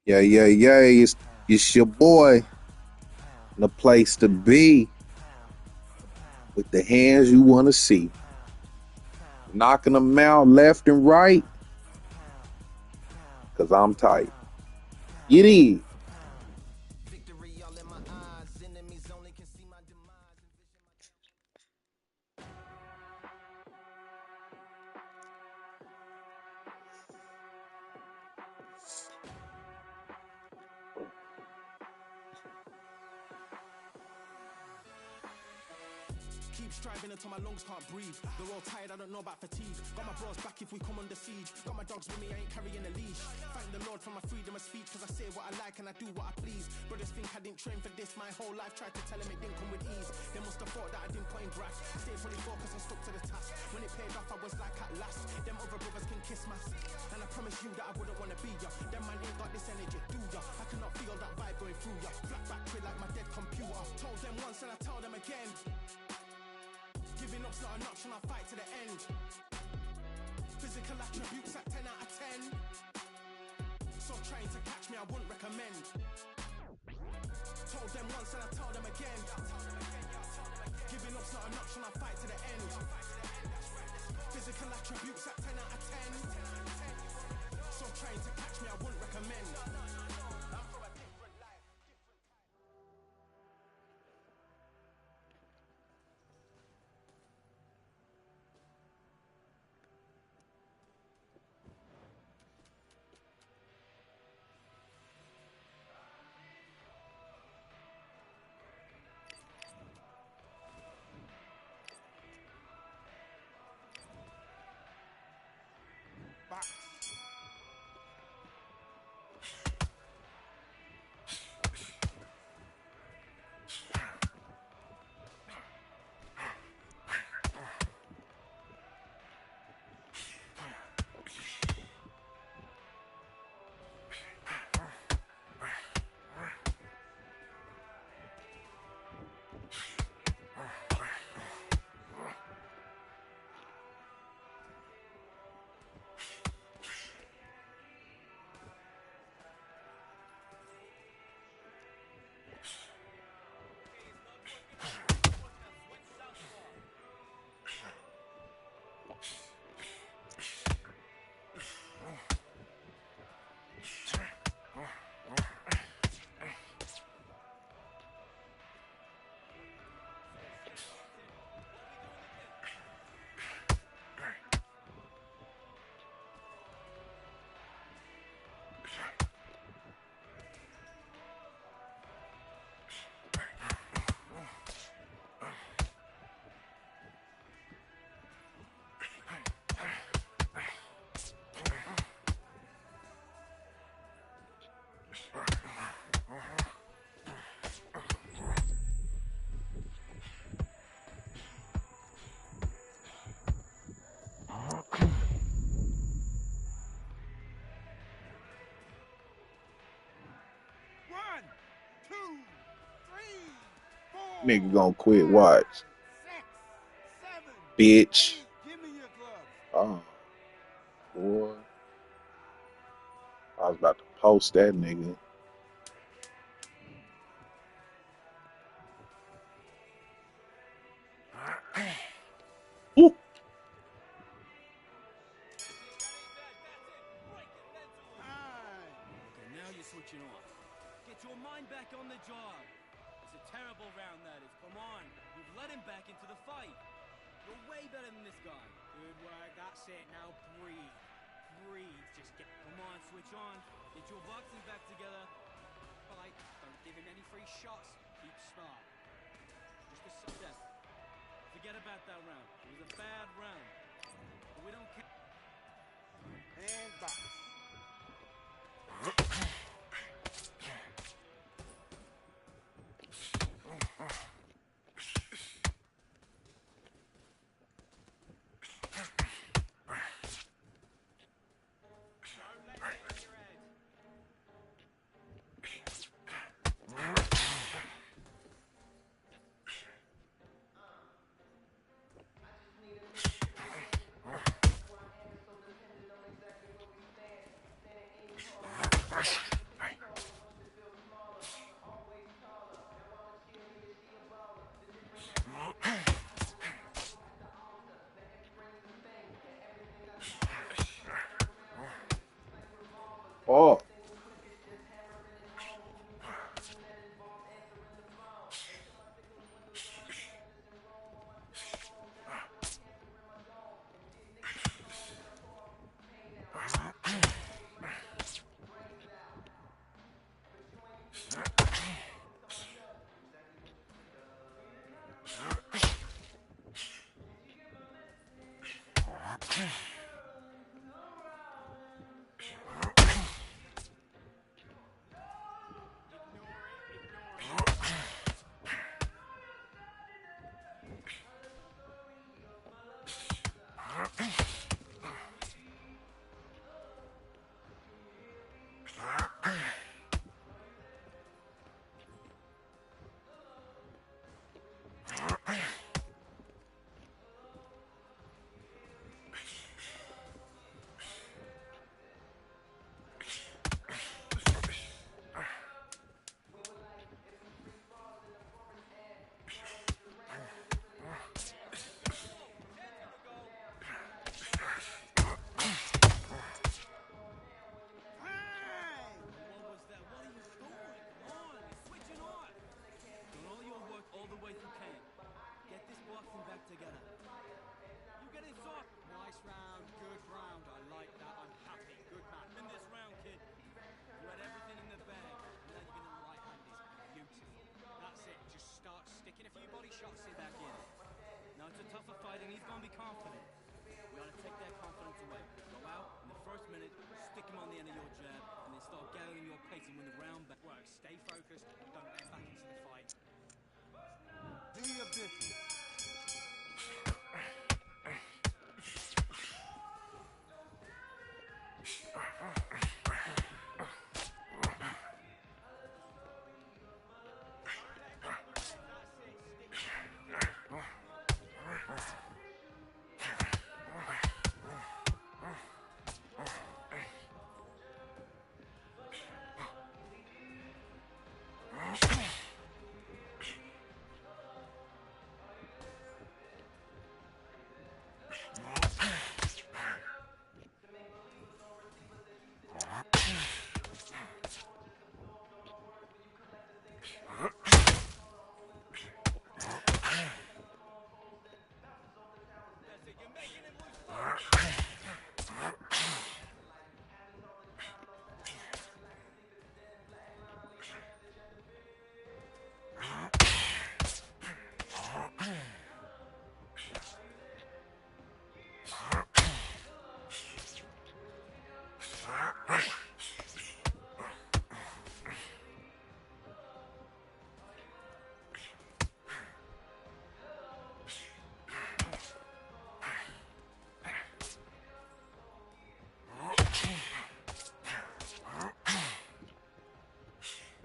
Yeah. It's your boy. The place to be with the hands you want to see. Knocking them out left and right because I'm tight. It is. Keep striving until my lungs can't breathe. They're all tired, I don't know about fatigue. Got my bros back if we come under siege. Got my dogs with me, I ain't carrying a leash. Thank the Lord for my freedom of speech, cause I say what I like and I do what I please. Brothers think I didn't train for this my whole life. Tried to tell them it didn't come with ease. They must have thought that I didn't put in graft. Stayed fully focused and stuck to the task. When it paid off, I was like at last. Them other brothers can kiss my ass. And I promise you that I wouldn't wanna be ya. Them man ain't got this energy, do ya? I cannot feel that vibe going through ya. Flat battery like my dead computer. Told them once and I tell them again. Giving up's not an option, I'll fight to the end. Physical attributes at 10 out of 10. So trying to catch me, I wouldn't recommend. Told them once and I tell them again. Giving up's not an option, I'll fight to the end. Physical attributes at 10 out of 10. So trying to catch me, I wouldn't recommend. Nigga gonna quit. Watch. Bitch. Oh, boy. I was about to post that nigga. Ooh. Now you're switching off. Get your mind back on the job. It's a terrible round, that is. Come on. You've let him back into the fight. You're way better than this guy. Good work. That's it. Now breathe. Breathe. Just get... Come on, switch on. Get your boxing back together. Fight. Don't give him any free shots. Keep smart. Just a step. Forget about that round. It was a bad round. But we don't care. And back. Oh, What was that? What are you doing? Come on, you're switching on. Done all your work all the way through camp. Get this boxing back together. You getting soft? Nice round, good round. I like that. I'm happy. Good man. In this round, kid, you had everything in the bag. Now you're gonna light hand this. Beautiful. That's it. Just start sticking a few body shots in. Back in. Now it's a tougher fight, and he's gonna be confident. We ought to take that confidence away. Go out in the first minute, stick him on the end of your jab, and then start gathering your pace and win the round back. Well, stay focused. Don't get back into the fight. Do your business.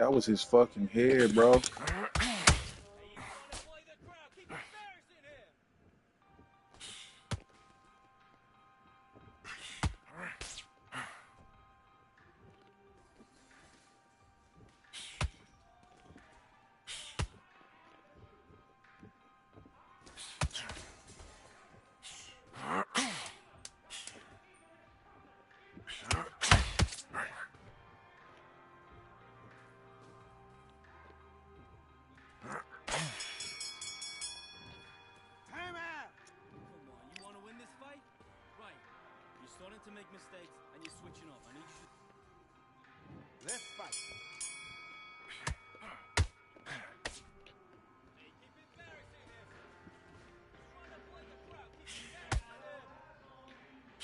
that was his fucking head, bro. Starting to make mistakes and you're switching off. I need you to... Let's fight. Hey, keep embarrassing him. He's trying to play the crowd. Keep embarrassing him.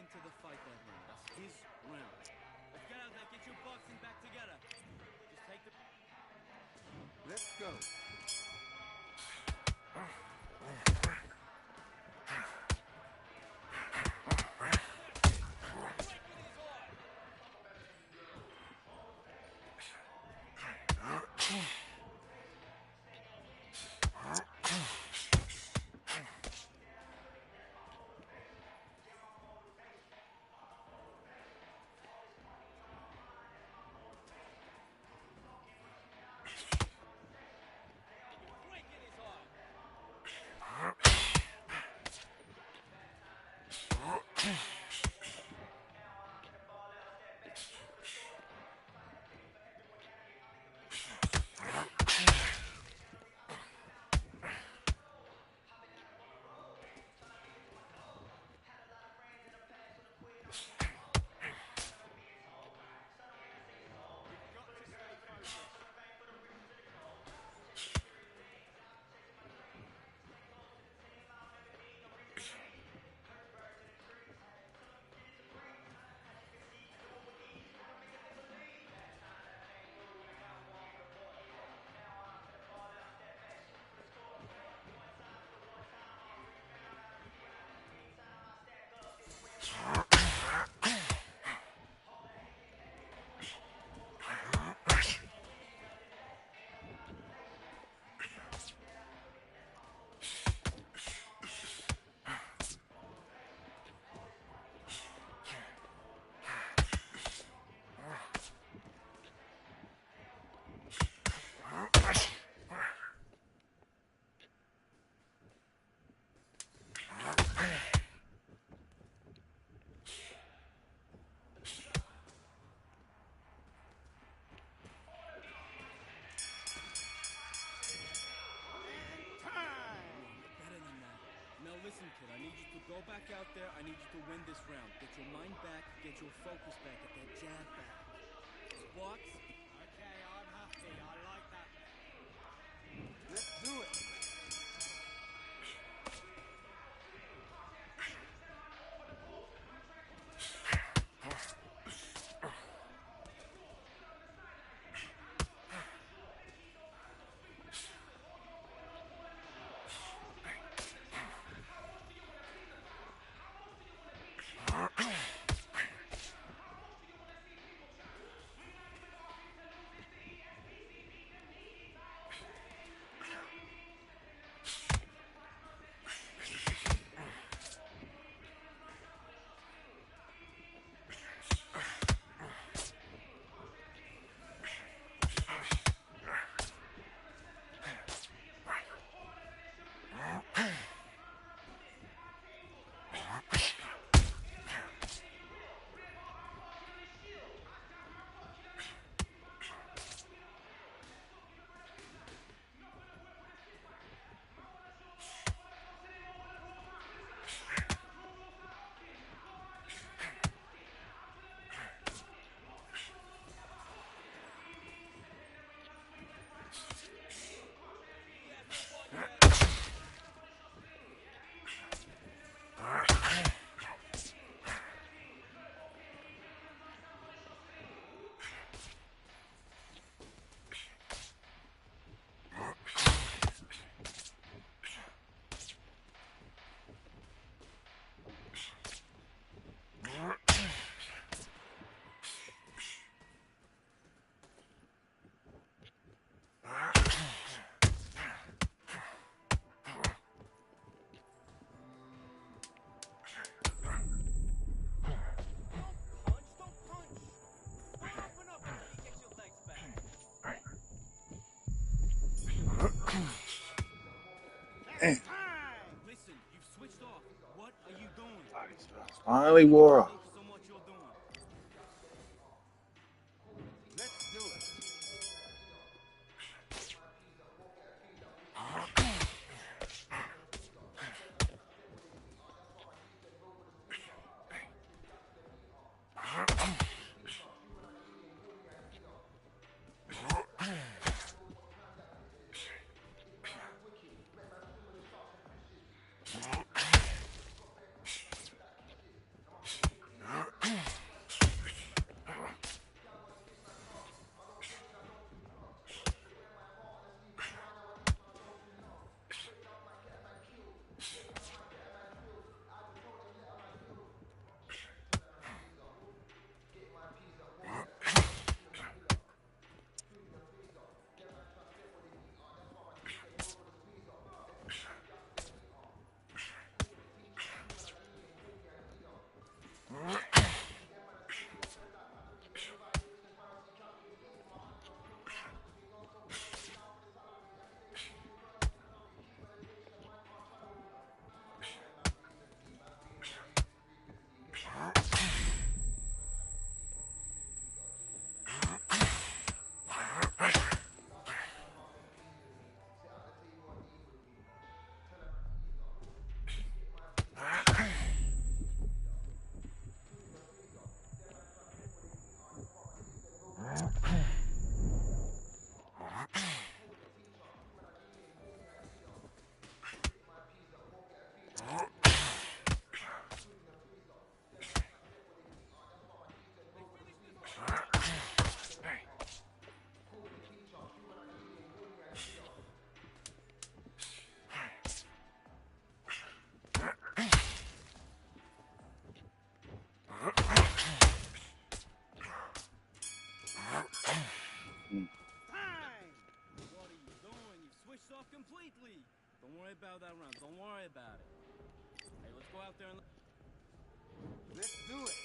into the fight that round. That's his round. Let's get out there, get your boxing back together. Just take the... Let's go. Listen, kid, I need you to go back out there. I need you to win this round. Get your mind back, get your focus back, get that jab back. Box. Okay, I'm happy. I like that. Let's do it. Listen, you've switched off. What are you doing? Finally wore off. Focus on what you're doing. Let's do it. Time! What are you doing? You switched off completely. Don't worry about that round. Don't worry about it. Hey, let's go out there and... Let's do it.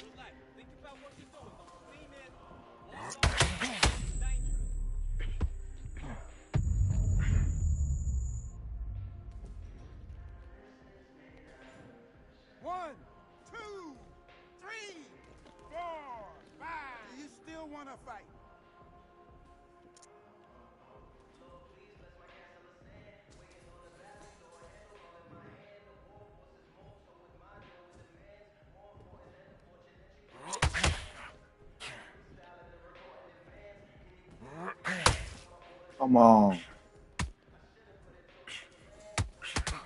Relax. Think about what you're doing. Don't lean in. Hold on. It's dangerous. One, two, three, 4, 5. Do you still want to fight? Come on. Good shot.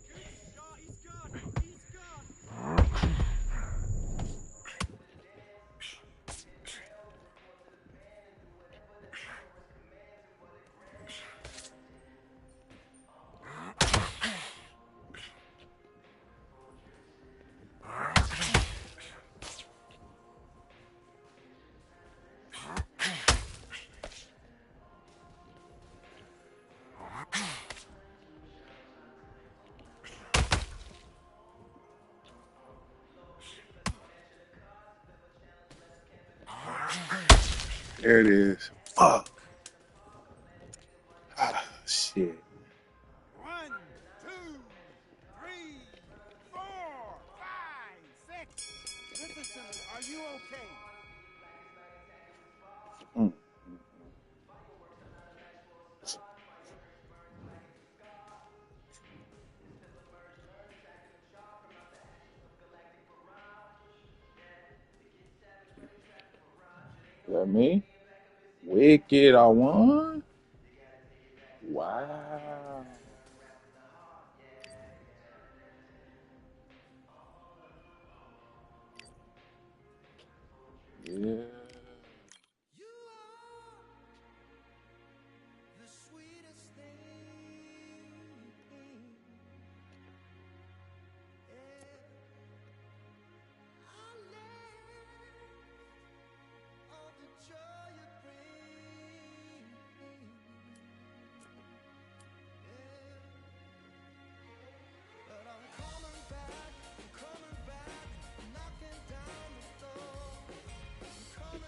Good shot. He's gone. He's gone. There it is. Fuck. Ah, shit. 1, 2, 3, 4, 5, 6. Listen to me. Are you okay? Mm. That me? Wicked, I won? Wow. Yeah. You are the sweetest thing. I live all the joy you bring. But I'm coming back, knocking down the door. I'm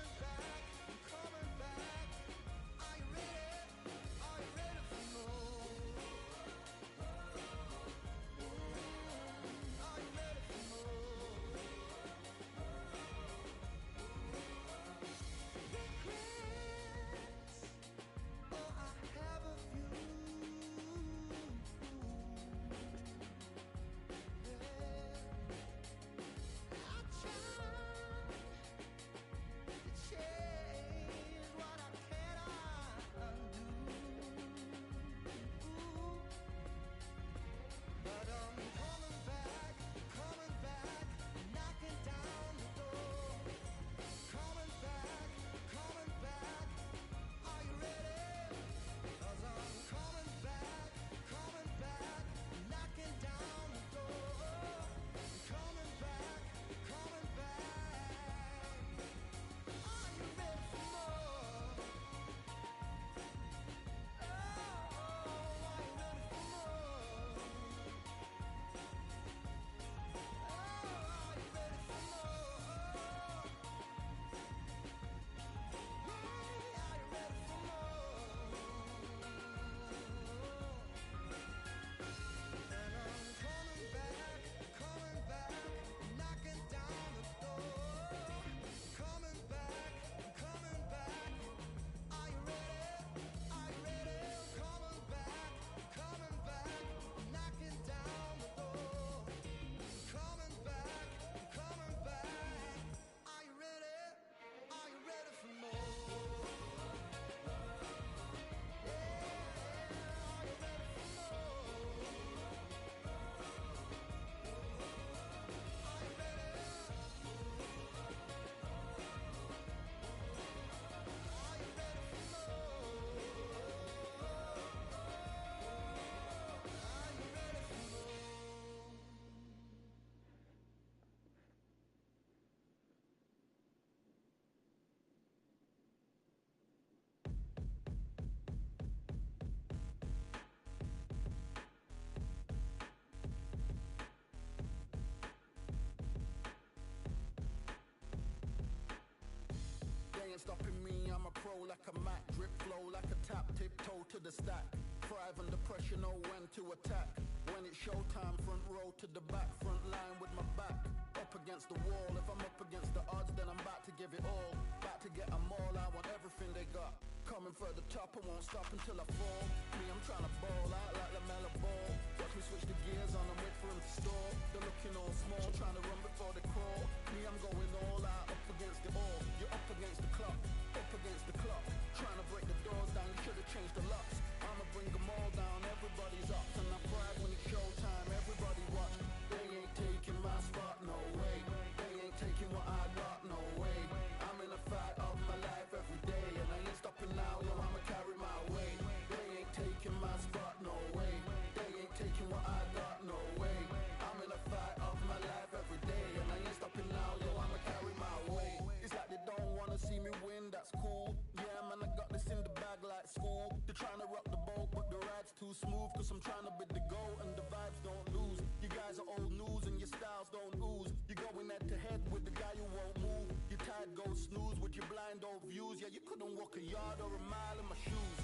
stopping me, I'm a pro like a Mac. Drip flow like a tap, tiptoe to the stack. Thrive under pressure, know when to attack. When it's showtime, front row to the back. Front line with my back up against the wall. If I'm up against the odds, then I'm about to give it all. About to get them all, I want everything they got. Coming for the top, I won't stop until I fall. Me, I'm trying to ball out like the Mela ball. Watch me switch the gears on and wait for him to stall. They're looking all small, trying to run before they crawl. Me, I'm going all out, up against it all. You're up against the clock, up against the clock. Trying to break the doors down, you should have changed the locks. I'ma bring them all down, everybody's up. And I pride when it's showtime, everybody watch. They ain't taking my spot, no way. They ain't taking what I got, no way. I'm in a fight of my life every day, and I ain't stopping now, yo, I'ma carry my weight. They ain't taking my spot, no way. They ain't taking what I got, no way. I'm in a fight of my life every day, and I ain't stopping now, yo, I'ma carry my weight. It's like they don't wanna see me win, that's cool. Yeah, man, I got this in the bag like school. They're trying to rock the boat, but the ride's too smooth. Cause I'm trying to bid the goal, and the vibes don't lose. You guys are old news, and your styles don't ooze. You're going head to head with the guy who won't move. Your tide goes snooze with your blind old views. Yeah, you couldn't walk a yard or a mile in my shoes.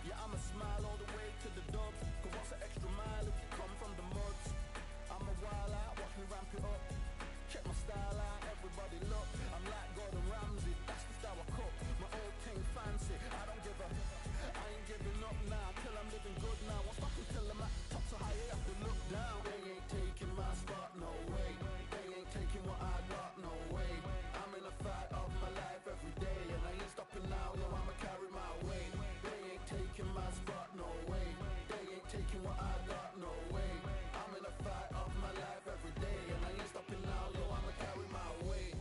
Yeah, I'ma smile all the way to the dubs. Cause what's an extra mile if you come from the muds? I'm a wild out, watch me ramp it up. Check my style out, everybody look. I'm like Gordon Ramsay, that's the style I cook. My old thing fancy, I don't give a. I ain't giving up now, till I'm living good now. Won't stop until I'm at top so high, I have to look down. They ain't taking my spot, no way. They ain't taking what I got, no way. I'm in a fight of my life every day, and I ain't stopping now, yo, I'ma carry my weight. They ain't taking my spot, no way. They ain't taking what I got, no way. I'm in a fight of my life every day, and I ain't stopping now, yo, I'ma carry my weight.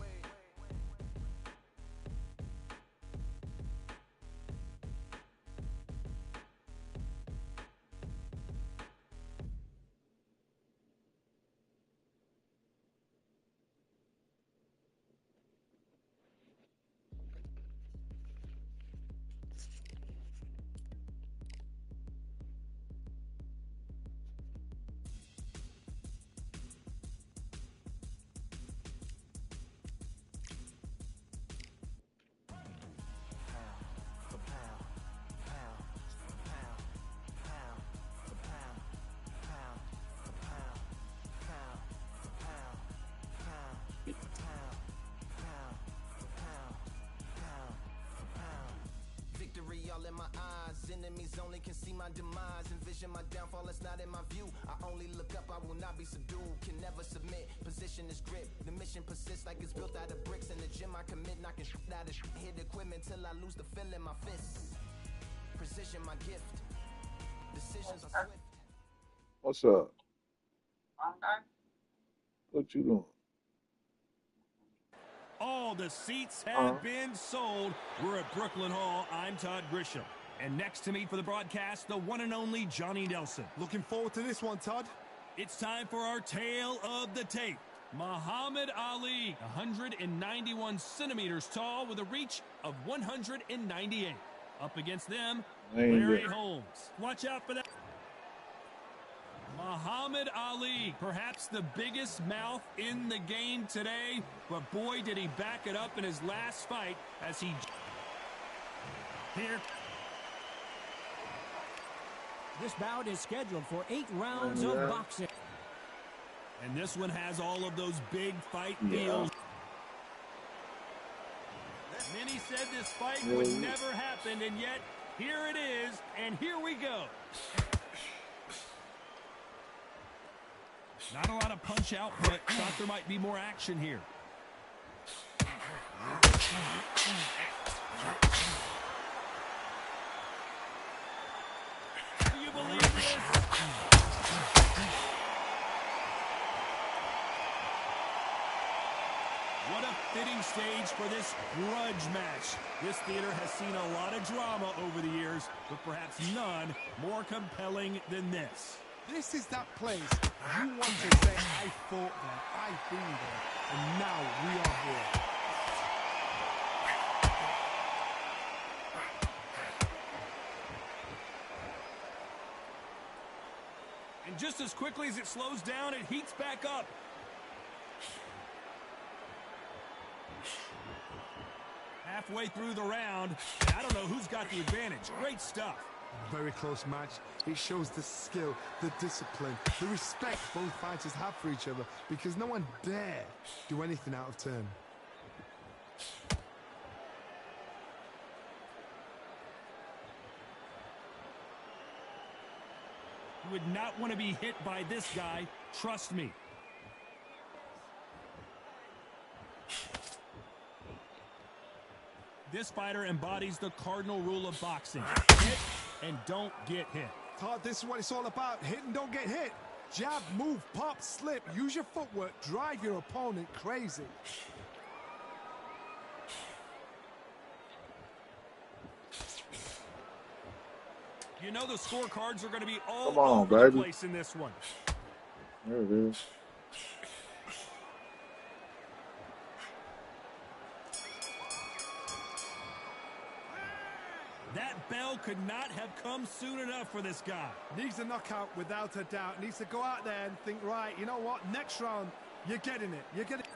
Victory all in my eyes, enemies only can see my demise. Envision my downfall, it's not in my view. I only look up, I will not be subdued. Can never submit, position is grip. The mission persists like it's built out of bricks. In the gym I commit, knocking shit out of shit. Hit equipment till I lose the feel in my fists. Precision my gift, decisions are swift. What's up? What you doing? All the seats have been sold. We're at Brooklyn Hall. I'm Todd Grisham. And next to me for the broadcast, the one and only Johnny Nelson. Looking forward to this one, Todd. It's time for our tale of the tape. Muhammad Ali, 191 centimeters tall with a reach of 198. Up against them, Larry Holmes. Watch out for that. Muhammad Ali, perhaps the biggest mouth in the game today, but boy did he back it up in his last fight as he... Here. This bout is scheduled for 8 rounds of boxing. And this one has all of those big fight feels. Many said this fight would never happen, and yet here it is, and here we go. Not a lot of punch out, but thought there might be more action here. Do you believe this? What a fitting stage for this grudge match. This theater has seen a lot of drama over the years, but perhaps none more compelling than this. This is that place you want to say, I fought there, I've been there, and now we are here. And just as quickly as it slows down, it heats back up. halfway through the round. And I don't know who's got the advantage. Great stuff. Very close match. It shows the skill, the discipline, the respect both fighters have for each other, because no one dare do anything out of turn. You would not want to be hit by this guy. Trust me. This fighter embodies the cardinal rule of boxing. Hit and don't get hit. Todd, this is what it's all about. Hit and don't get hit. Jab, move, pop, slip. Use your footwork. Drive your opponent crazy. You know the scorecards are going to be all Come on, over the baby. place in this one. There it is. That bell could not have come soon enough for this guy. Needs a knockout without a doubt. Needs to go out there and think, right, you know what? Next round, you're getting it. You're getting it.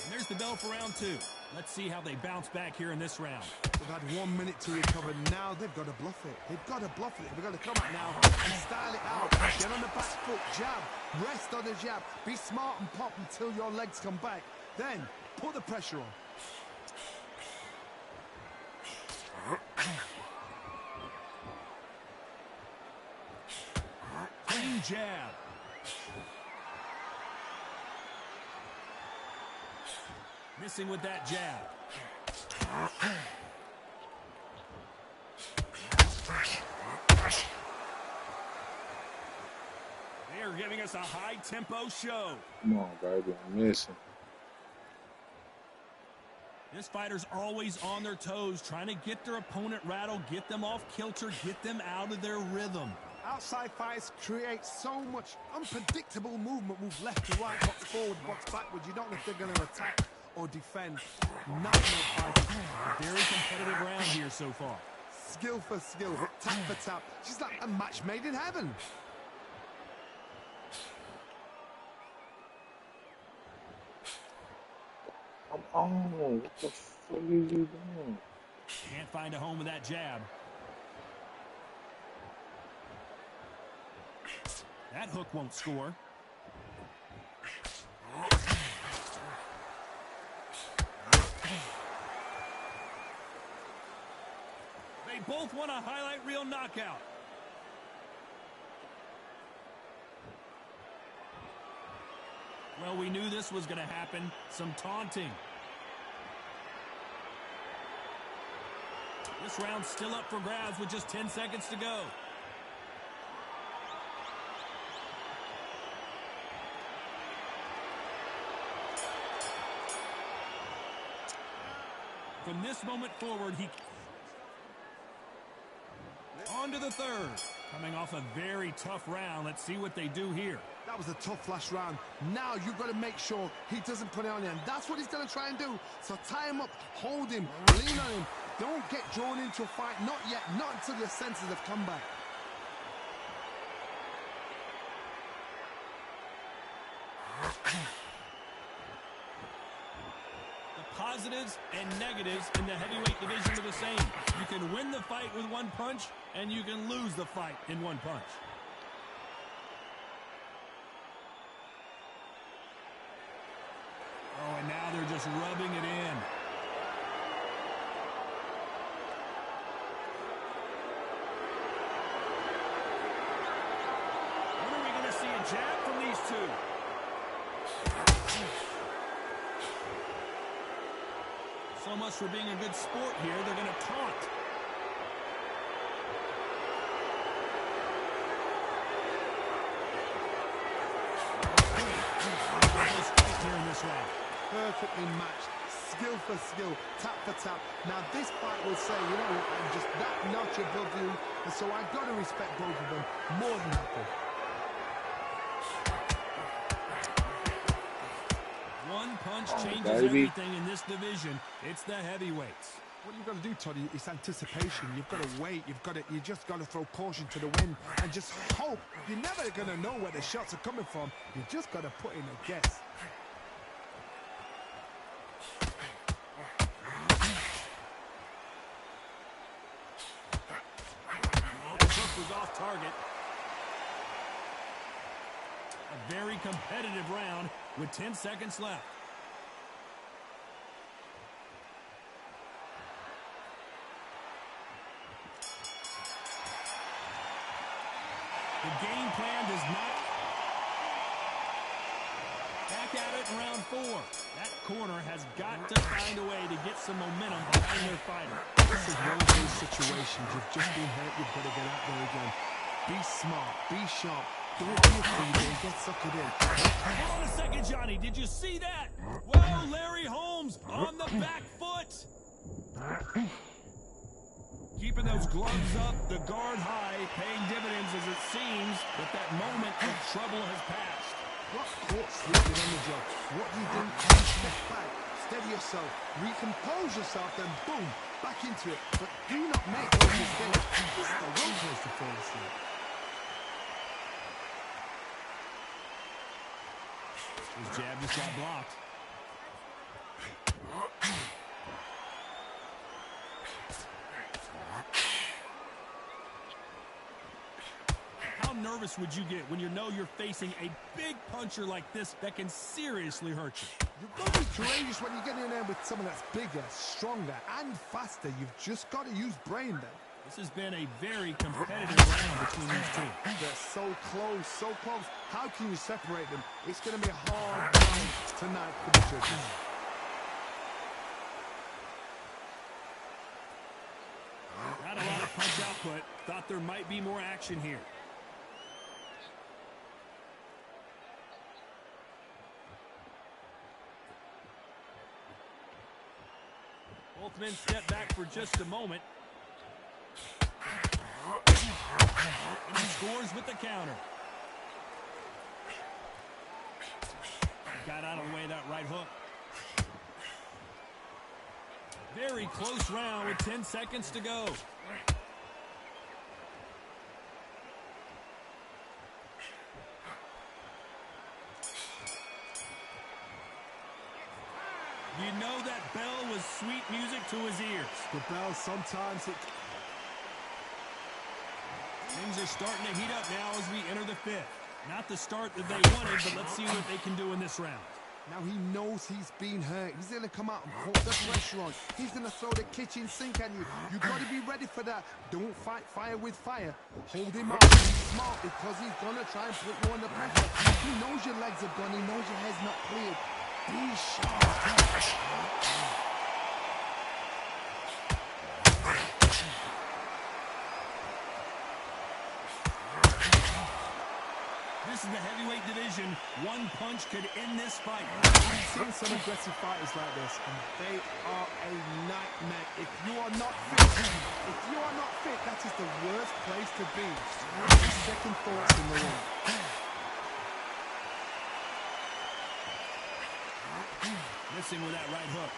And there's the bell for round two. Let's see how they bounce back here in this round. They've had 1 minute to recover. Now they've got to bluff it. They've got to bluff it. They've got to come out now and style it out. Get on the back foot, jab, rest on the jab. Be smart and pop until your legs come back. Then put the pressure on. Clean jab. Missing with that jab. They are giving us a high-tempo show. Come on, baby. I'm missing. This fighter's always on their toes, trying to get their opponent rattled, get them off kilter, get them out of their rhythm. Outside fighters create so much unpredictable movement. Move left to right, box forward, box backwards. You don't know if they're going to attack or defend. Nightmare fight. Very competitive round here so far. Skill for skill, tap for tap. She's like a match made in heaven. Come on. What the fuck are you doing? Can't find a home with that jab. That hook won't score. They both want a highlight reel knockout. Well, we knew this was going to happen. Some taunting. This round's still up for grabs with just 10 seconds to go. From this moment forward, on to the third. Coming off a very tough round. Let's see what they do here. That was a tough last round. Now you've got to make sure he doesn't put it on you. And that's what he's going to try and do. So tie him up, hold him, lean on him. Don't get drawn into a fight. Not yet. Not until your senses have come back. Positives and negatives in the heavyweight division are the same. You can win the fight with one punch, and you can lose the fight in one punch. Oh, and now they're just rubbing it in. When are we going to see a jab from these two? So much for being a good sport here. They're going to taunt. Here in this round. Perfectly matched. Skill for skill. Tap for tap. Now this fight will say, you know, I'm just that notch above you. And so I've got to respect both of them more than happy. One punch changes everything in this division. It's the heavyweights. What you've got to do, Toddy, is anticipation. You've got to wait. You just got to throw caution to the wind and just hope. You're never going to know where the shots are coming from. You just got to put in a guess. was off target. A very competitive round with 10 seconds left. The game plan does not. Back at it in round 4. That corner has got to find a way to get some momentum behind their fighter. This is one of those situations. You've just been hurt. You've got to get out there again. Be smart. Be sharp. Don't be afraid and get suckered in. Hold on a second, Johnny. Did you see that? Well, Larry Holmes on the back foot. Keeping those gloves up, the guard high, paying dividends as it seems that moment of trouble has passed. Got caught sleeping on the job. What do you do? You step back, steady yourself, recompose yourself, then boom, back into it. But do not make those mistakes. This is the wrong place to fall asleep. His jab just got blocked. How nervous would you get when you know you're facing a big puncher like this that can seriously hurt you? You've got to be courageous when you get in there with someone that's bigger, stronger, and faster. You've just got to use brain then. This has been a very competitive round between these two. They're so close, so close. How can you separate them? It's going to be a hard round tonight for the judges. Not a lot of punch output. Thought there might be more action here. Both men step back for just a moment. And he scores with the counter. Got out of the way of that right hook. Very close round with 10 seconds to go. You know that bell was sweet music to his ears. The bell, sometimes it... Things are starting to heat up now as we enter the 5th. Not the start that they wanted, but let's see what they can do in this round. Now he knows he's been hurt. He's going to come out and put the pressure on. He's going to throw the kitchen sink at you. You've got to be ready for that. Don't fight fire with fire. Hold him up. Be smart because he's going to try and put you under pressure. He knows your legs are gone. He knows your head's not cleared. Be sharp. This is the heavyweight division. One punch could end this fight. I've seen some aggressive fighters like this, and they are a nightmare. If you are not fit, that is the worst place to be. Second thoughts in the ring. Missing with that right hook.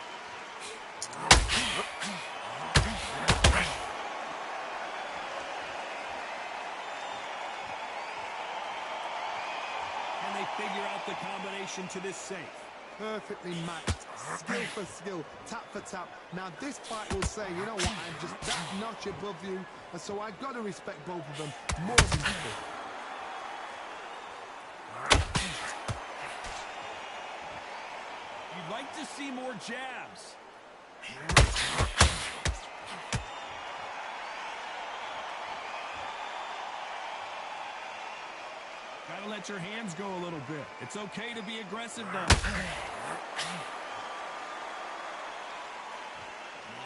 Figure out the combination to this safe. Perfectly matched, skill for skill, tap for tap. Now this fight will say, you know what, I'm just that notch above you, and so I've got to respect both of them more than ever. You'd like to see more jabs. Gotta let your hands go a little bit. It's okay to be aggressive though.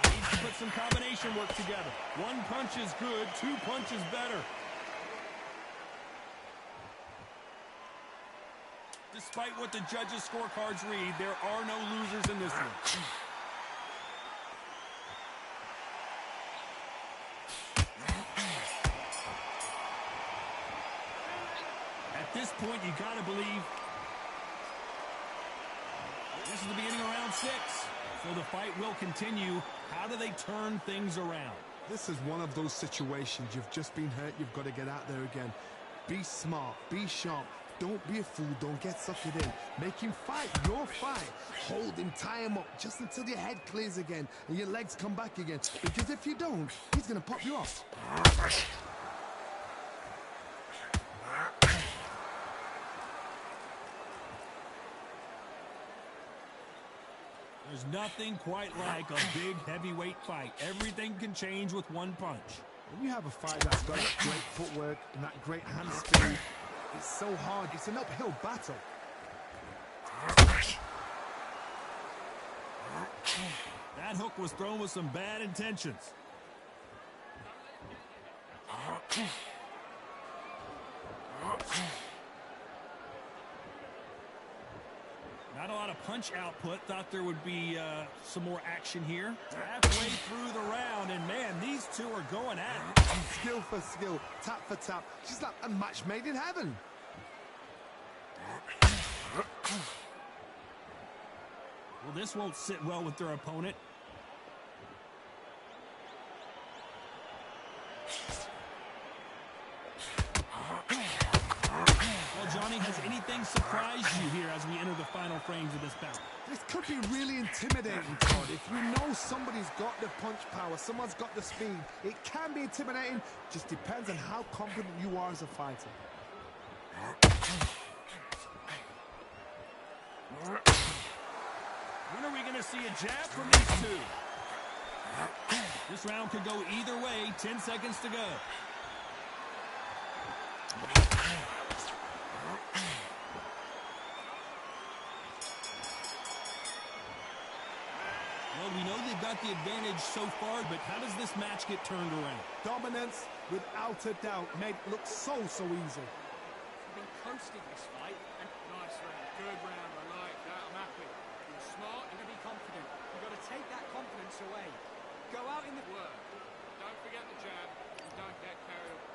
Needs to put some combination work together. One punch is good, 2 punches better. Despite what the judges' scorecards read, there are no losers in this one. At this point, you gotta believe this is the beginning of round 6. So the fight will continue. How do they turn things around? This is one of those situations. You've just been hurt. You've got to get out there again. Be smart. Be sharp. Don't be a fool. Don't get suckered in. Make him fight your fight. Hold him, tie him up just until your head clears again and your legs come back again. Because if you don't, he's going to pop you off. There's nothing quite like a big heavyweight fight. Everything can change with one punch. When you have a fight that's got that great footwork and that great hand speed, it's so hard. It's an uphill battle. That hook was thrown with some bad intentions. Not a lot of punch output. Thought there would be some more action here. Halfway through the round, and man, these two are going at it. Skill for skill, tap for tap. Just like a match made in heaven. Well, this won't sit well with their opponent. Well, Johnny, has anything surprised you here as we enter the final frames of this bout? This could be really intimidating, Todd. If you know somebody's got the punch power, someone's got the speed, it can be intimidating. Just depends on how confident you are as a fighter. When are we going to see a jab from these two? This round could go either way. 10 seconds to go. Well, we know they've got the advantage so far, but how does this match get turned around? Dominance, without a doubt, made it look so easy. You've been coasting this fight, and nice round, good round, I like that, I'm happy. You're smart, you're going to be confident. You've got to take that confidence away. Go out in the Work. Don't forget the jab, and don't get carried away.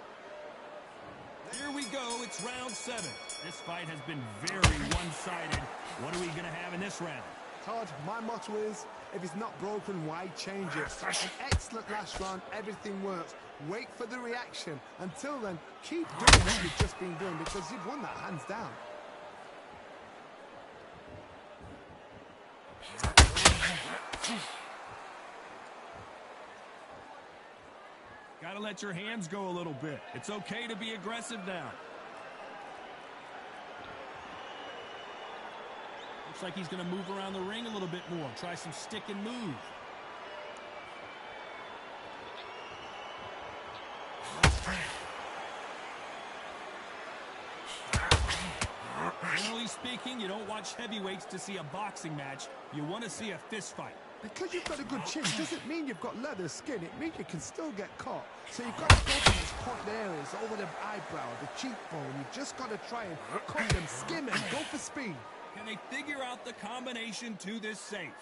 Here we go, it's round 7. This fight has been very one-sided. What are we going to have in this round? Todd, my motto is, if it's not broken, why change it? An excellent last round, everything works. Wait for the reaction. Until then, keep doing what you've just been doing because you've won that hands down. Got to let your hands go a little bit. It's okay to be aggressive now. Looks like he's going to move around the ring a little bit more. Try some stick and move. Generally speaking, you don't watch heavyweights to see a boxing match. You want to see a fist fight. Because you've got a good chin doesn't mean you've got leather skin. It means you can still get caught. So you've got to go for these pointed areas, over the eyebrow, the cheekbone. You've just got to try and cut them, skim it, and go for speed. Can they figure out the combination to this safe?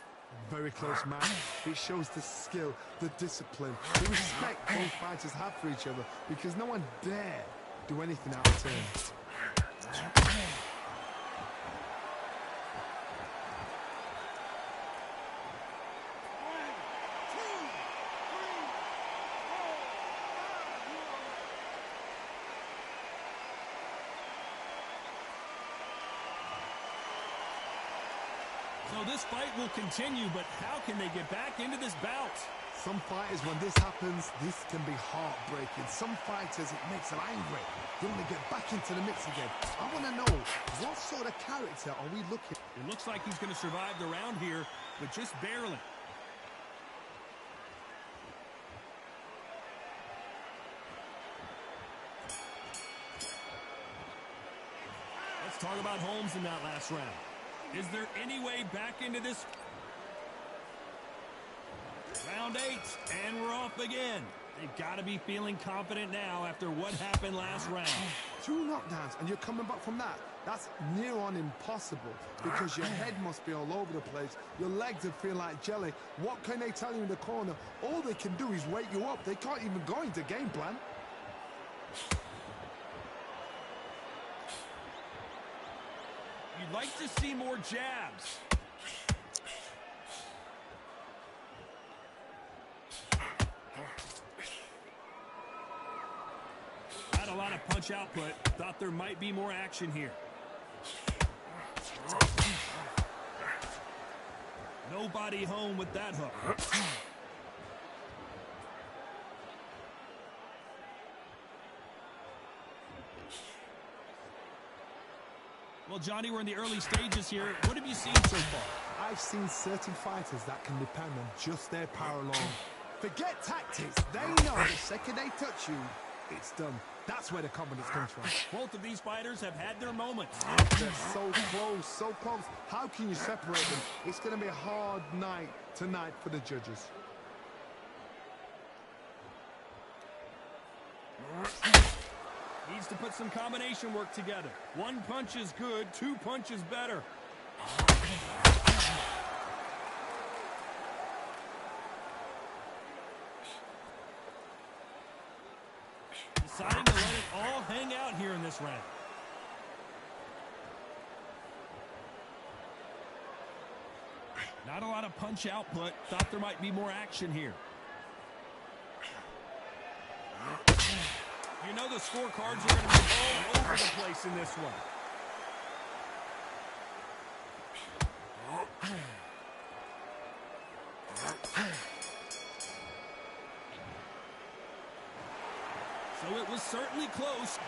Very close match. It shows the skill, the discipline, the respect both fighters have for each other because no one dare do anything out of turn. So this fight will continue, but how can they get back into this bout? Some fighters, when this happens, this can be heartbreaking. Some fighters, it makes them angry. They want to get back into the mix again. I want to know, what sort of character are we looking at? It looks like he's going to survive the round here, but just barely. Let's talk about Holmes in that last round. Is there any way back into this? Round 8, and we're off again. They've got to be feeling confident now after what happened last round. 2 knockdowns, and you're coming back from that. That's near on impossible because your head must be all over the place. Your legs would feel like jelly. What can they tell you in the corner? All they can do is wake you up. They can't even go into game plan. You'd like to see more jabs. Not a lot of punch output. Thought there might be more action here. Nobody home with that hook. Well, Johnny, we're in the early stages here. What have you seen so far? I've seen certain fighters that can depend on just their power alone. Forget tactics. They know the second they touch you, it's done. That's where the confidence comes from. Both of these fighters have had their moments. They're so close, so close. How can you separate them? It's going to be a hard night tonight for the judges. Needs to put some combination work together. One punch is good, two punches better. Deciding to let it all hang out here in this round. Not a lot of punch output. Thought there might be more action here. You know the scorecards are going to be all over the place in this one. So it was certainly close.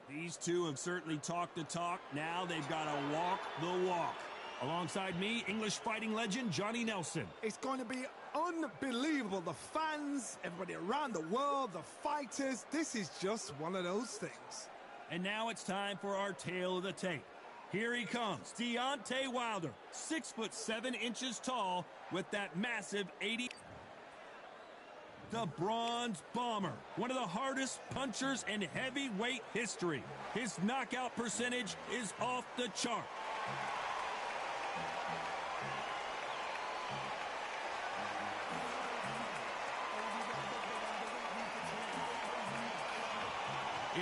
These two have certainly talked the talk. Now they've got to walk the walk. Alongside me, English fighting legend Johnny Nelson. It's going to be unbelievable. The fans, everybody around the world, the fighters. This is just one of those things. And now it's time for our tale of the tape. Here he comes, Deontay Wilder, 6'7" tall with that massive 80. The Bronze Bomber, one of the hardest punchers in heavyweight history. His knockout percentage is off the chart.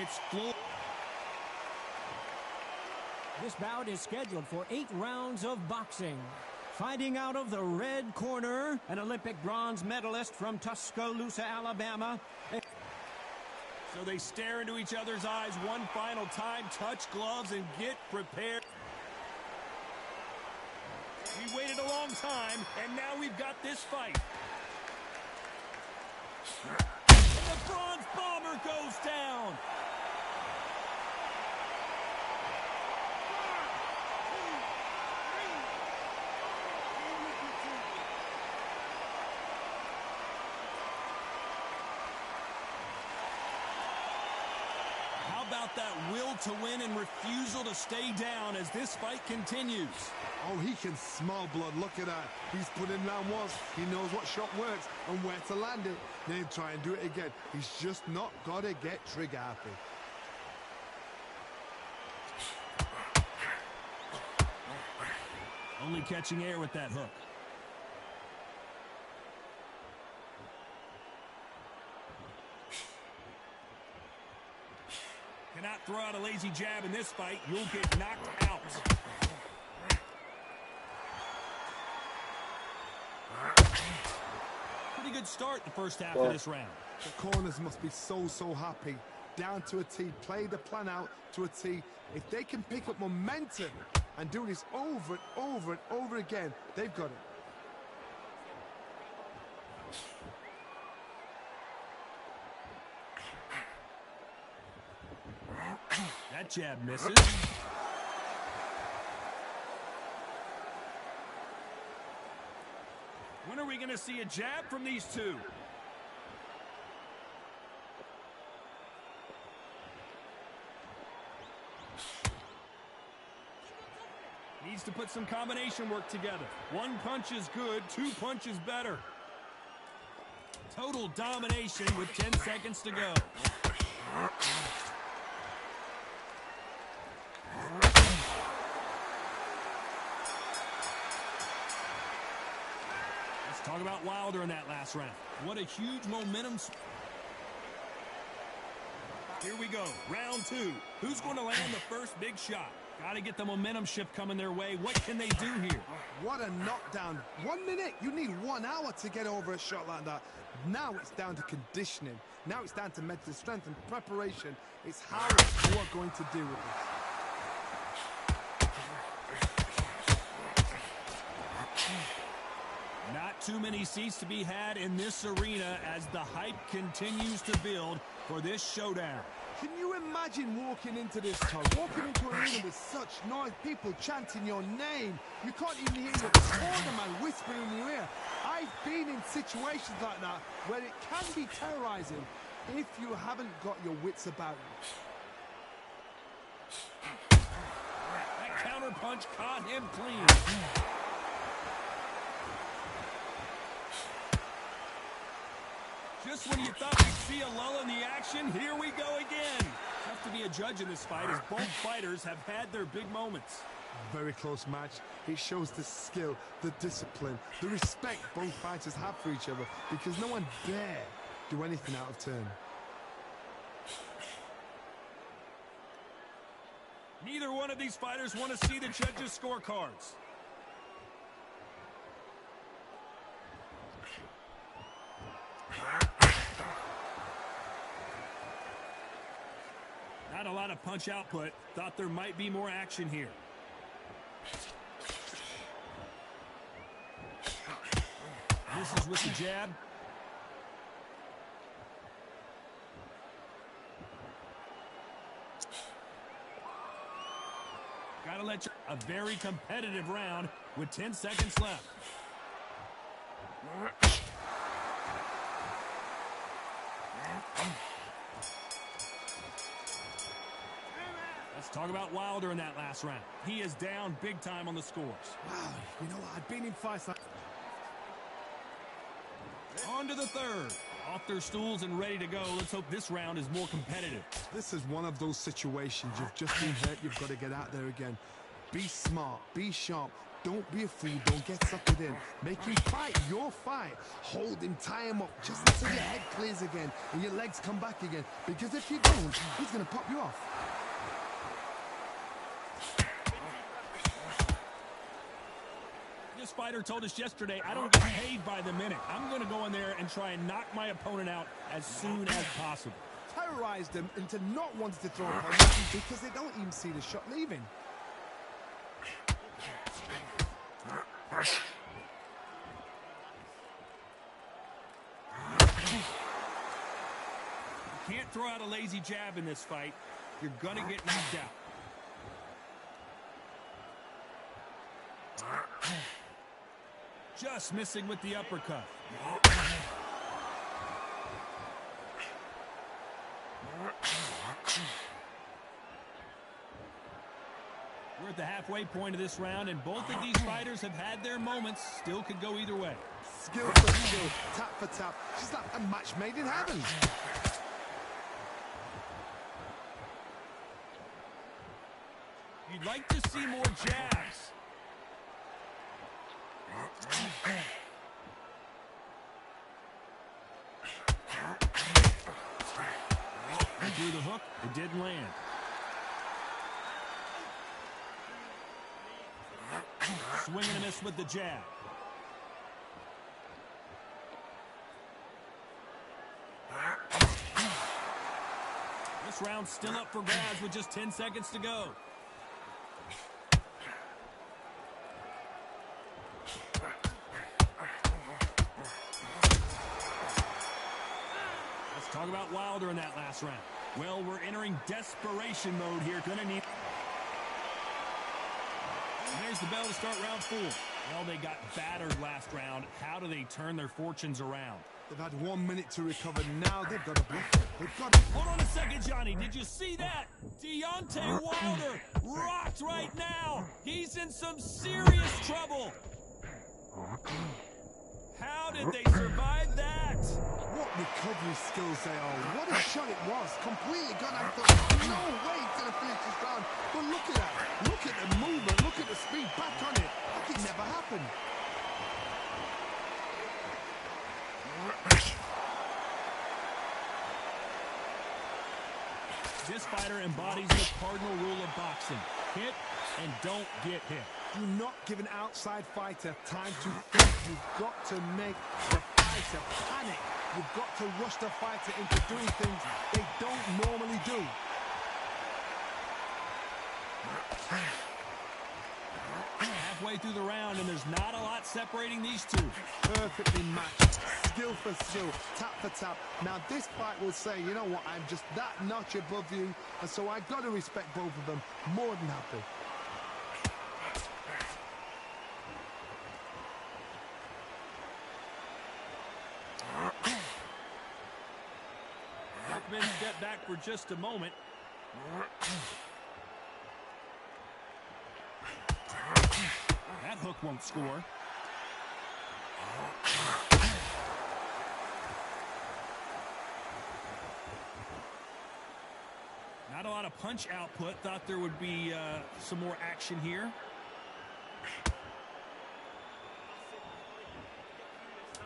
It's full. This bout is scheduled for 8 rounds of boxing. Fighting out of the red corner, an Olympic bronze medalist from Tuscaloosa, Alabama. So they stare into each other's eyes one final time, touch gloves, and get prepared. We waited a long time, and now we've got this fight. The bronze bomber goes down. How about that will to win and refusal to stay down as this fight continues? Oh, he can smell blood. Look at that. He's put in round once. He knows what shot works and where to land it. Then try and do it again. He's just not got to get trigger happy. Only catching air with that hook. Cannot throw out a lazy jab in this fight. You'll get knocked out. Pretty good start the first half of this round. The corners must be so happy. Down to a T. Play the plan out to a T. If they can pick up momentum and do this over and over and over again, they've got it. That jab misses. When are we going to see a jab from these two? Needs to put some combination work together. One punch is good, two punches better. Total domination with 10 seconds to go. Let's talk about Wilder in that last round. What a huge momentum. Here we go, round two. Who's going to land the first big shot? Got to get the momentum shift coming their way. What can they do here? What a knockdown. 1 minute, you need 1 hour to get over a shot like that. Now it's down to conditioning. Now it's down to mental strength and preparation. It's how you are going to deal with this. Not too many seats to be had in this arena as the hype continues to build for this showdown. Can you imagine walking into this, Todd? Walking into an arena with such noise, people chanting your name. You can't even hear the cornerman whispering in your ear. I've been in situations like that where it can be terrorizing if you haven't got your wits about you. That counter punch caught him clean. Just when you thought we'd see a lull in the action, here we go again. Tough to be a judge in this fight as both fighters have had their big moments. Very close match. It shows the skill, the discipline, the respect both fighters have for each other because no one dare do anything out of turn. Neither one of these fighters want to see the judges' scorecards. Not a lot of punch output. Thought there might be more action here. This is with the jab. Gotta let you. A very competitive round with 10 seconds left. Let's talk about Wilder in that last round. He is down big time on the scores. Wow, you know what? I've been in fights like... On to the third. Off their stools and ready to go. Let's hope this round is more competitive. This is one of those situations. You've just been hurt. You've got to get out there again. Be smart. Be sharp. Don't be a fool. Don't get suckered in. Make him fight your fight. Hold him. Tie him up just until your head clears again and your legs come back again. Because if you don't, he's going to pop you off. This fighter told us yesterday, I don't get paid by the minute. I'm going to go in there and try and knock my opponent out as soon as possible. Terrorize them into not wanting to throw a punch because they don't even see the shot leaving. can't throw out a lazy jab in this fight. You're going to get knocked out. Just missing with the uppercut. We're at the halfway point of this round, and both of these fighters have had their moments. Still could go either way. Skill for skill, tap for tap. She's like a match made in heaven. You'd like to see more jabs. Through the hook, it didn't land. Swing and a miss with the jab. This round's still up for grabs with just 10 seconds to go. Let's talk about Wilder in that last round. Well, we're entering desperation mode here. Gonna need... And there's the bell to start round 4. Well, they got battered last round. How do they turn their fortunes around? They've had 1 minute to recover. Now they've got to bluff it. They've got to... Hold on a second, Johnny. Did you see that? Deontay Wilder rocked right now. He's in some serious trouble. How did they survive that? What recovery skills they are. What a shot it was. Completely gone out. Thought, no way to the finish is gone. But look at that. Look at the movement. Look at the speed. Back on it. Like it never happened. This fighter embodies the cardinal rule of boxing. Hit and don't get hit. Do not give an outside fighter time to think. You've got to make the fighter panic. You've got to rush the fighter into doing things they don't normally do. Halfway through the round, and there's not a lot separating these two. Perfectly matched. Skill for skill. Tap for tap. Now this fight will say, you know what, I'm just that notch above you, and so I've got to respect both of them. More than happy. Step back for just a moment. That hook won't score. Not a lot of punch output. Thought there would be some more action here.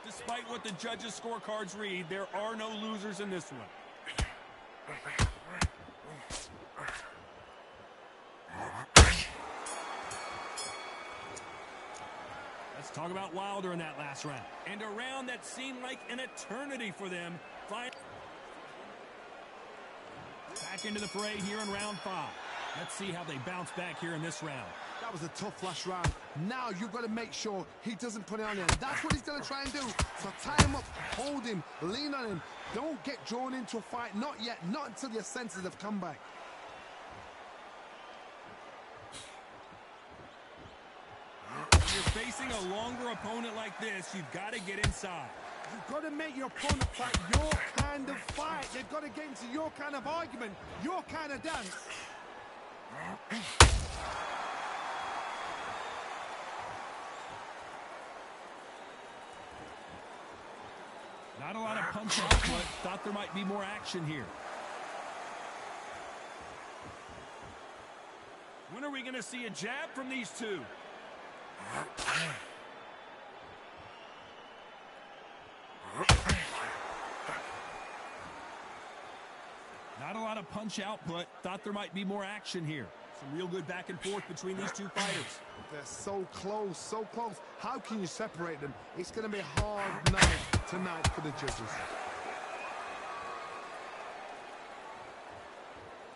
Despite what the judges' scorecards read, there are no losers in this one. Let's talk about Wilder in that last round. And a round that seemed like an eternity for them. Back into the fray here in round 5. Let's see how they bounce back here in this round. That was a tough last round. Now you've got to make sure he doesn't put it on you. That's what he's going to try and do. So tie him up, hold him, lean on him. Don't get drawn into a fight. Not yet. Not until your senses have come back. When you're facing a longer opponent like this, you've got to get inside. You've got to make your opponent fight your kind of fight. They've got to get into your kind of argument, your kind of dance. Not a lot of punch output. Thought there might be more action here. When are we going to see a jab from these two? Not a lot of punch output. Thought there might be more action here. Some real good back and forth between these two fighters. They're so close, so close. How can you separate them? It's going to be a hard night tonight for the judges.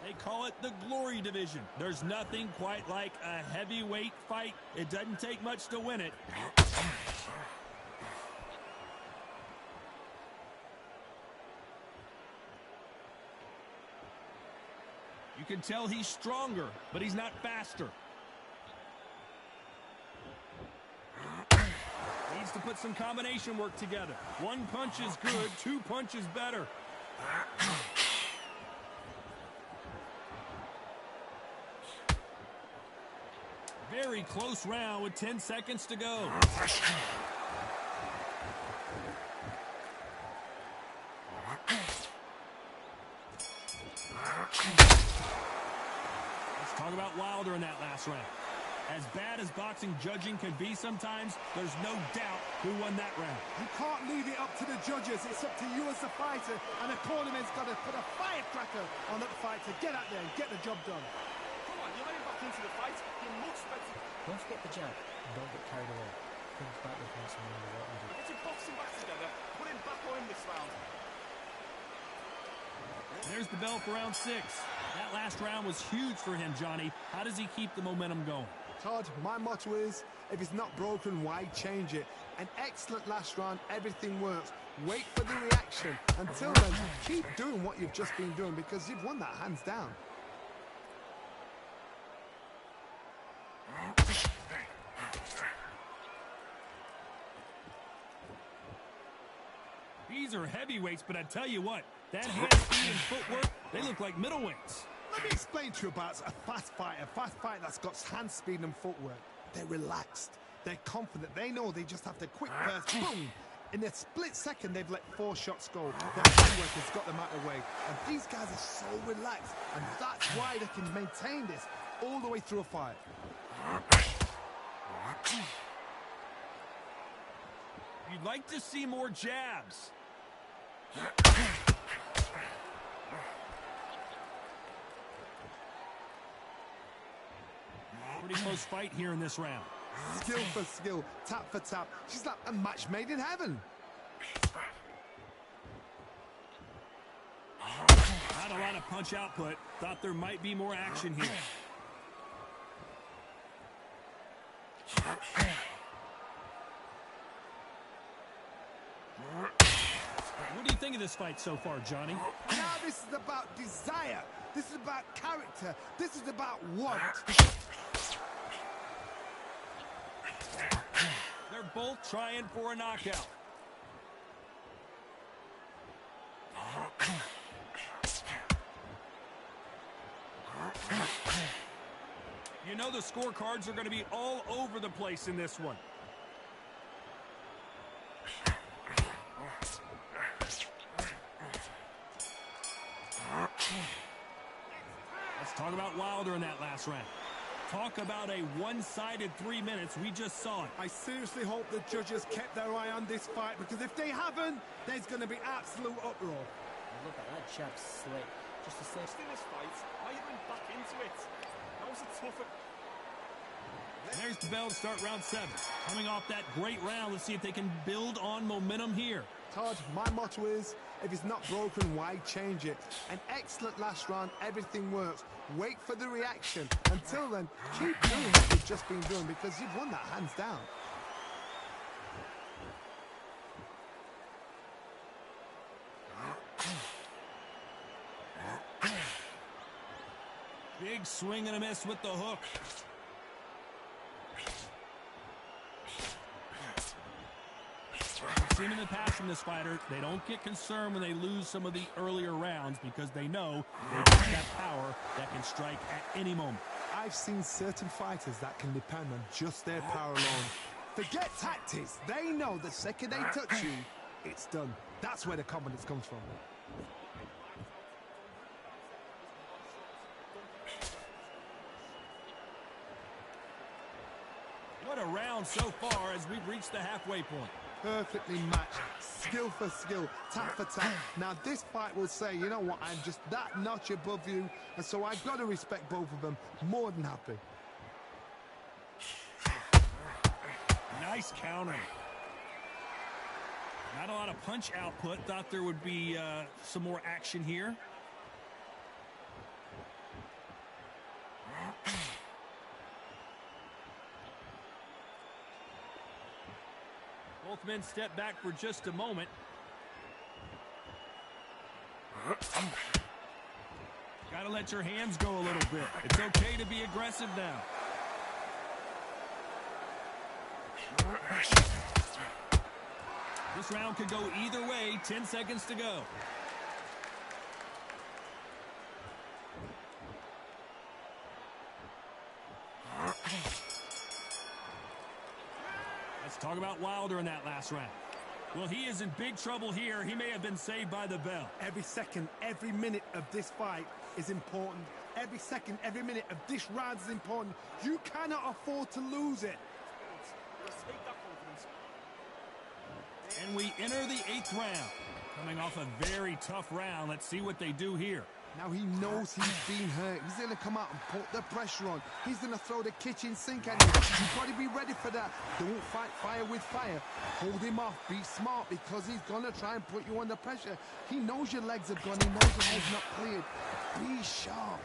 They call it the glory division. There's nothing quite like a heavyweight fight. It doesn't take much to win it. can tell he's stronger, but he's not faster. Needs to put some combination work together. One punch is good, two punches better. Very close round with 10 seconds to go. Let's talk about Wilder in that last round. As bad as boxing judging can be sometimes, there's no doubt who won that round. You can't leave it up to the judges. It's up to you as the fighter, and the cornerman's got to put a firecracker on that fight to get out there and get the job done. Come on, you're getting back into the fight. You're much better. Don't forget the jab and don't get carried away. Think back with him and remember what you did. Get your boxing back together. Put him back on this round. There's the bell for round 6. That last round was huge for him, Johnny. How does he keep the momentum going? Todd, my motto is, if it's not broken, why change it? An excellent last round, everything works. Wait for the reaction. Until then, keep doing what you've just been doing because you've won that hands down. These are heavyweights, but I tell you what, that hand speed and footwork, they look like middleweights. Let me explain to you about a fast fighter that's got hand speed and footwork. They're relaxed. They're confident. They know they just have to quick burst, boom. In a split second, they've let 4 shots go. Their footwork has got them out of the way. And these guys are so relaxed. And that's why they can maintain this all the way through a fight. You'd like to see more jabs. Pretty close fight here in this round. Skill for skill, tap for tap. She's like a match made in heaven. Not a lot of punch output. Thought there might be more action here. What do you think of this fight so far, Johnny? Now this is about desire. This is about character. This is about want. They're both trying for a knockout. You know the scorecards are going to be all over the place in this one. Let's talk about Wilder in that last round. Talk about a one-sided 3 minutes. We just saw it. I seriously hope the judges kept their eye on this fight because if they haven't, there's going to be absolute uproar. Look at that jab slick. Just to say. In this fight, why are you going back into it? That was a tougher. There's the bell to start round 7. Coming off that great round, let's see if they can build on momentum here. Todd, my motto is, if it's not broken, why change it? An excellent last round, everything works. Wait for the reaction. Until then, keep doing what you've just been doing because you've won that hands down. Big swing and a miss with the hook. We've seen in the past from this fighter, they don't get concerned when they lose some of the earlier rounds because they know they've got that power that can strike at any moment. I've seen certain fighters that can depend on just their power alone. Forget tactics. They know the second they touch you, it's done. That's where the confidence comes from. What a round so far as we've reached the halfway point. Perfectly matched, skill for skill, tap for tap. Now this fight will say, you know what, I'm just that notch above you, and so I've got to respect both of them. More than happy. Nice counter. Not a lot of punch output. Thought there would be some more action here. Both men step back for just a moment. Gotta let your hands go a little bit. It's okay to be aggressive now. This round could go either way. 10 seconds to go. Let's talk about Wilder in that last round. Well, he is in big trouble here. He may have been saved by the bell. Every second, every minute of this fight is important. Every second, every minute of this round is important. You cannot afford to lose it. And we enter the 8th round. Coming off a very tough round. Let's see what they do here. Now he knows he's been hurt. He's going to come out and put the pressure on. He's going to throw the kitchen sink at you. You've got to be ready for that. Don't fight fire with fire. Hold him off. Be smart because he's going to try and put you under pressure. He knows your legs have gone. He knows your head's not cleared. Be sharp.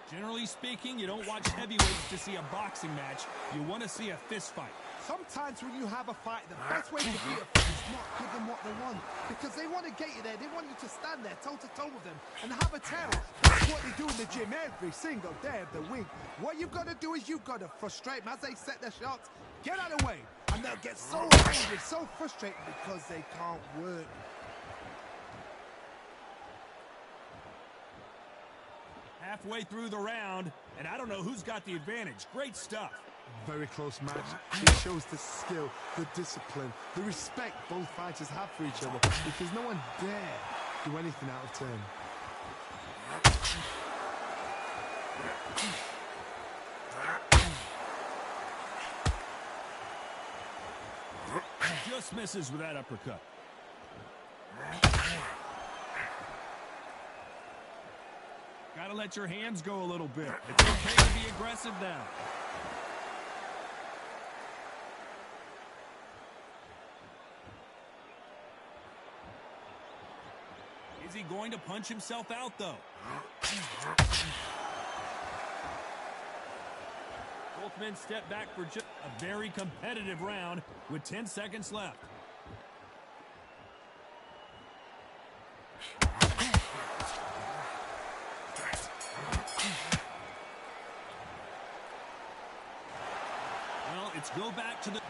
Generally speaking, you don't watch heavyweights to see a boxing match. You want to see a fist fight. Sometimes when you have a fight, the best way to beat a fight is not give them what they want. Because they want to get you there. They want you to stand there toe-to-toe with them and have a terror. That's what they do in the gym every single day of the week. What you've got to do is you've got to frustrate them as they set their shots. Get out of the way. And they'll get so angry, so frustrated because they can't work. Halfway through the round, and I don't know who's got the advantage. Great stuff. Very close match. It shows the skill, the discipline, the respect both fighters have for each other because no one dare do anything out of turn. Just misses with that uppercut. Gotta let your hands go a little bit. It's okay to be aggressive now. Is he going to punch himself out, though? Both men step back for just a very competitive round with 10 seconds left. Well, it's go back to the...